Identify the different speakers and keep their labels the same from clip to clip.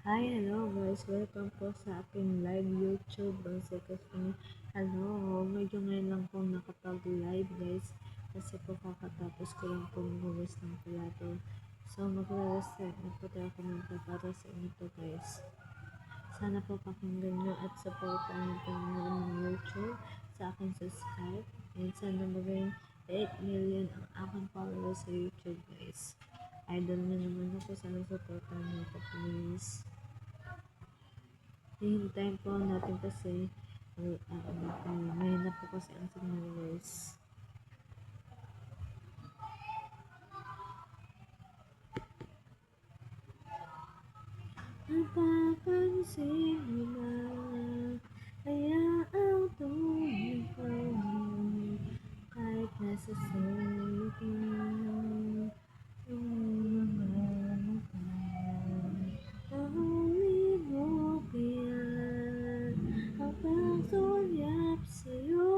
Speaker 1: Hi, hello guys. Welcome po sa aking live YouTube. Ang sekas ko hello. Medyo ngayon lang po nakapag-live guys. Kasi po kakatapos ko lang po magugas ng plato. So magre-restart na po tayo kumanta para sa inyo to guys. Sana po pakinggan nyo at supportan nyo po ng YouTube sa aking subscribe. And sana maging 8 million ang aking followers sa YouTube guys. Idol na naman ako. Sana supportan nyo po please. Hihintayin po natin kasi mahina po kasi ang signal guys. Napapansin mo na kaya ang tuwing ko kahit nasa sulok na ang mga mukha. Mahuli mo kaya ang pagsulyap sa'yo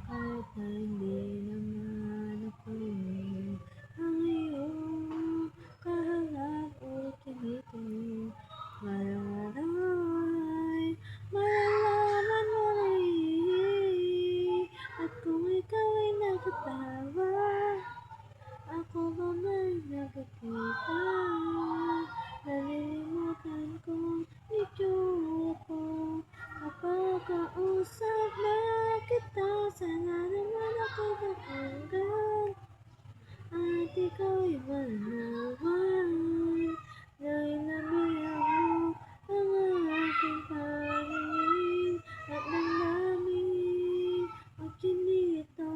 Speaker 1: kahit na hindi naman ako ang iyong kaharap o kinito. Malang-aray, malalaman mo rin at kung ikaw ay nagkatawa, ako ba may nakikita? Nalilimutan kong itsura ko kapag kausap na kita. Sana naman ako'y pakinggan at ikaw'y manawan. Dahil nabiyak mo ang aking paningin at damdamin at kinito.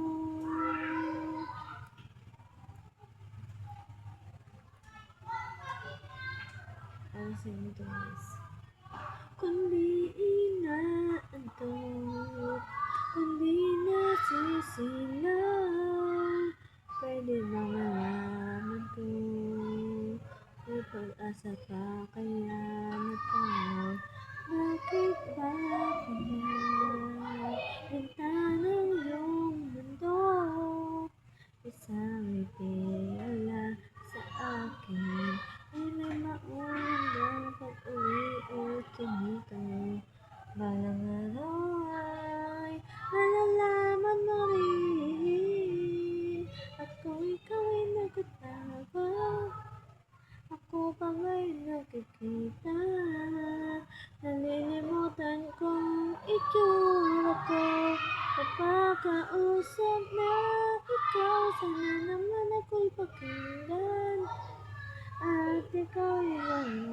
Speaker 1: Para sa inyo to guys. Kundi inaantok, kundi nasisilaw, pwede bang malaman ko? May pag-asa pa kaya nagtanong, bakit ba pinagpinta ng iyong mundo? Isang ngiti ala sa akin,